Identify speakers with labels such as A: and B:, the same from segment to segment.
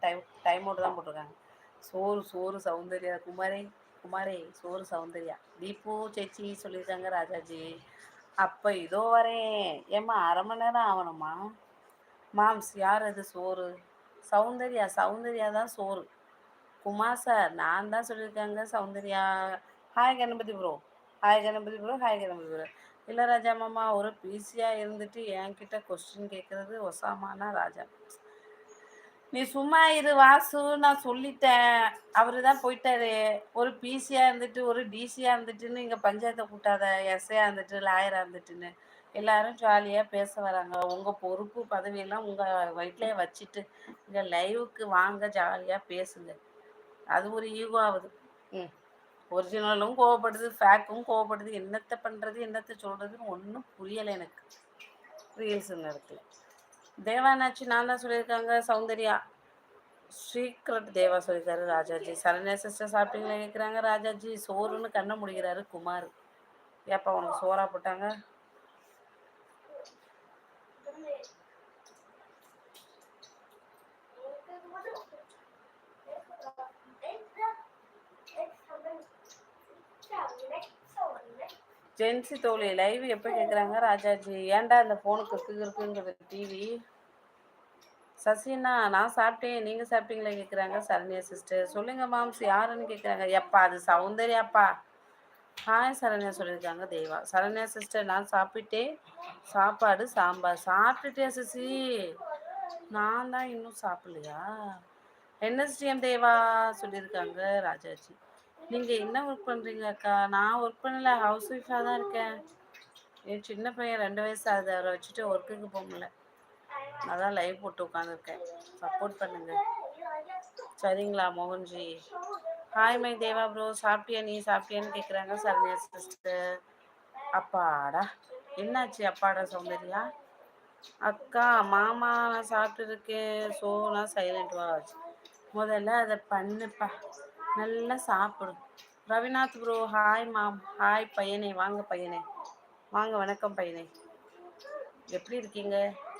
A: Time out தான் போட்டிருக்காங்க. சோறு சோறு சௌந்தர்யா குமாரே சோறு சௌந்தர்யா தீபு சேச்சி சொல்லியிருக்காங்க ராஜாஜி. அப்போ இதோ வரேன். ஏம்மா அரை மணி நேரம் ஆகணுமா? மாம்ஸ் யார் அது சோறு? சௌந்தர்யா தான் சோறு. குமார் சார் நான் தான் சொல்லியிருக்காங்க Soundarya. Hi Ganapathi bro. Hi Ganapathi bro. இல்லை ராஜா மாமா ஒரு பிஸியாக இருந்துட்டு என்கிட்ட கொஸ்டின் கேட்குறது ஒசாமானா ராஜா. நீ சும்மா இரு வாசு, நான் சொல்லிட்டேன். அவரு தான் போயிட்டாரு. ஒரு பிசியாக இருந்துட்டு ஒரு டிசியாக இருந்துட்டுன்னு இங்கே பஞ்சாயத்தை கூட்டாத. எஸ்ஐயாக இருந்துட்டு லாயராக இருந்துட்டுன்னு எல்லாரும் ஜாலியாக பேச வராங்க. உங்கள் பொறுப்பு பதவியெல்லாம் உங்கள் வயிற்றுலேயே வச்சுட்டு இங்கே லைவுக்கு வாங்க, ஜாலியாக பேசுங்க. அது ஒரு ஈகோ ஆகுது. ஒரிஜினலும் கோவப்படுது, ஃபேக்கும் கோவப்படுது. என்னத்தை பண்ணுறது என்னத்தை சொல்கிறதுன்னு ஒன்றும் புரியலை எனக்கு. ரீல்ஸுங்க இடத்துல தேவானாச்சு நான் தான் சொல்லியிருக்காங்க சௌந்தர்யா. சீக்ரெட் தேவா சொல்லியிருக்காரு ராஜாஜி. சரண்யா சிஸ்டர் சாப்பிட்டீங்களா கேட்குறாங்க ராஜாஜி. சோறுன்னு கண்ணை முடிக்கிறாரு குமார். ஏப்பா உனக்கு சோறா போட்டாங்க? ஜென்சி தோழி லைவ் எப்போ கேட்குறாங்க ராஜாஜி? ஏன்டா இந்த ஃபோனுக்கு இருக்குங்கிறது டிவி. சசினா நான் சாப்பிட்டேன், நீங்கள் சாப்பிட்டீங்களா கேட்குறாங்க சரண்யா சிஸ்டர். சொல்லுங்கள் மாம்ஸ் யாருன்னு கேட்குறாங்க. எப்பா அது சௌந்தர்யாப்பா. ஹாய் சரண்யா சொல்லியிருக்காங்க தேவா. சரண்யா சிஸ்டர் நான் சாப்பிட்டேன், சாப்பாடு சாம்பார். சாப்பிட்டுட்டேன் சசி, நான் தான் இன்னும் சாப்பிடலையா? என்எஸ்டிஎம் தேவா சொல்லியிருக்காங்க ராஜாஜி. நீங்கள் என்ன ஒர்க் பண்ணுறீங்க அக்கா? நான் ஒர்க் பண்ணல, ஹவுஸ் ஒய்ஃபாக தான் இருக்கேன். என் சின்ன பையன் 2 வயசு ஆகுது, அவரை வச்சுட்டு ஒர்க்குக்கு போக முடியல. அதான் லைவ் போட்டு உட்காந்துருக்கேன். சப்போர்ட் பண்ணுங்க சரிங்களா Mohan G. Hi my Deva bro. சாப்பிட்டியா? நீ சாப்பிட்டியான்னு கேட்குறாங்க சரண்யா சிஸ்டர். அப்பாடா என்னாச்சு அப்பாடா சௌந்தர்யா? அக்கா மாமா நான் சாப்பிட்டுருக்கேன். ஸோ நான் சைலண்ட் வாட்ச். முதல்ல அதை பண்ணுப்பா, நல்லா சாப்பிடு. Ravinath bro hi mom. Hi பையனே, வாங்க பையனே வாங்க. வணக்கம் பையனே, எப்படி இருக்கீங்க?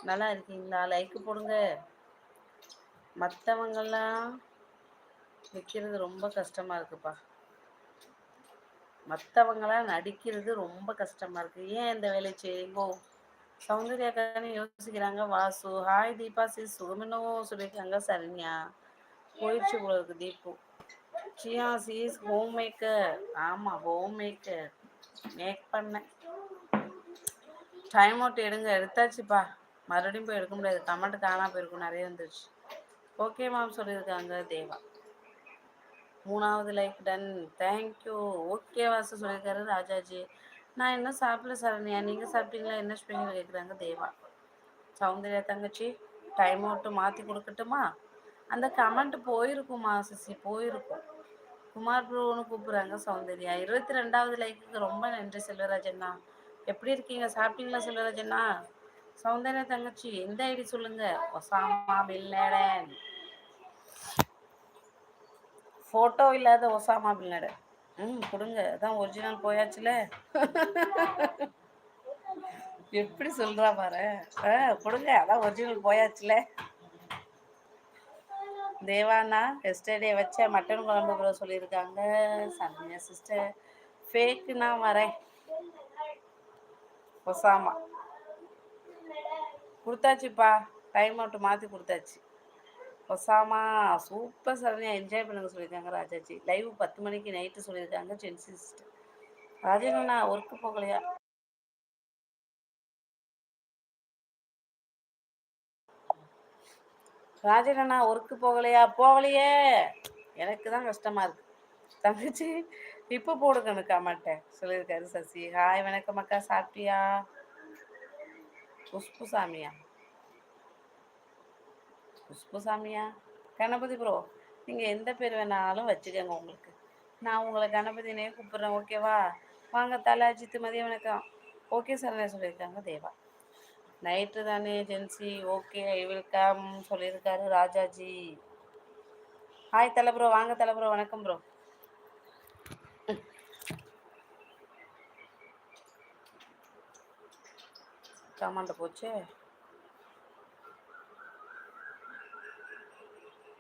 A: நல்லா இருக்கீங்களா? லைக்கு போடுங்க. மற்றவங்கெல்லாம் வைக்கிறது ரொம்ப கஷ்டமாக இருக்குப்பா. மற்றவங்களாம் நடிக்கிறது ரொம்ப கஷ்டமாக இருக்குது. ஏன் இந்த வேலை செய்யுங்கோ? சௌந்தர்யாக்கானே யோசிக்கிறாங்க வாசு. Hi Deepa sis. சுகமினோ சொல்லியிருக்காங்க சரண்யா. போயிடுச்சு போல இருக்கு தீபு. சியா சீஸ் ஹோம் மேக்கர். ஆமாம் ஹோம் மேக்கர் மேக் பண்ணேன். டைம் அவுட் எடுங்க. எடுத்தாச்சுப்பா, மறுபடியும் போய் எடுக்க முடியாது. கமெண்ட் காணாம போயிருக்கும், நிறைய வந்துருச்சு. ஓகே மேம் சொல்லியிருக்காங்க தேவா. 3வது like done, thank you. Okay Vasu சொல்லியிருக்காரு ராஜாஜி. நான் இன்னும் சாப்பிடல சரண்யா, நீங்கள் சாப்பிட்டீங்களா? என்ன ஸ்பெஷல் கேட்குறாங்க தேவா. சௌந்தர்யா தங்கச்சி டைம் அவுட்டு மாற்றி கொடுக்கட்டுமா? அந்த கமெண்ட் போயிருக்குமா சிசி, போயிருக்கும். குமார் ப்ரோன்னு கூப்பிட்றாங்க சௌந்தர்யா. 22வது லைக்குக்கு ரொம்ப நன்றி செல்வராஜண்ணா. எப்படி இருக்கீங்க? சாப்பிட்டீங்களா செல்வராஜண்ணா? சௌந்தர்யா தங்கச்சி எந்த ஐடி சொல்லுங்க. Osama bin Laden. ஃபோட்டோ இல்லாத ஒசாமா பின் லேடன். கொடுங்க, அதான் ஒரிஜினல் போயாச்சுல. எப்படி சொல்றா பாரு. கொடுங்க, அதான் ஒரிஜினல் போயாச்சுல. தேவானா எஸ்டர்டே வச்ச மட்டன் குழம்பு ப்ரோ சொல்லியிருக்காங்க சரண்யா சிஸ்டர். ஃபேக்குனா வரேன். ஒசாமா கொடுத்தாச்சுப்பா, டைம் அவுட் மாற்றி கொடுத்தாச்சு. ஒசாமா சூப்பர் சரண்யா, என்ஜாய் பண்ணுங்க சொல்லியிருக்காங்க ராஜாஜி. லைவ் 10 மணிக்கு நைட்டு சொல்லியிருக்காங்க ஜென்சி சிஸ்டர். ராஜேனா ஒர்க்கு போகலையா? ராஜேனா ஒர்க்கு போகலையா? போகலையே, எனக்கு தான் கஷ்டமாக இருக்குது தங்கச்சி. இப்போ போடுங்க கமெண்ட்டை சொல்லியிருக்காரு சசி. ஹாய் வணக்கம் அக்கா. சாப்பிட்டியா? குஷ்புசாமியா கணபதி ப்ரோ, நீங்கள் எந்த பேர் வேணாலும் வச்சுக்கோங்க உங்களுக்கு. நான் உங்களை கணபதினே கூப்பிட்றேன், ஓகேவா? வாங்க தலை அஜித்து, மதிய வணக்கம். ஓகே சரண்யா சொல்லியிருக்காங்க தேவா. நைட்டு தானே ஜென்சி. ஓகே ஐ வெல்கம் சொல்லியிருக்காரு ராஜாஜி. ஹாய் தலை ப்ரோ, வாங்க தலை ப்ரோ, வணக்கம் ப்ரோ. கமாண்ட போச்சு.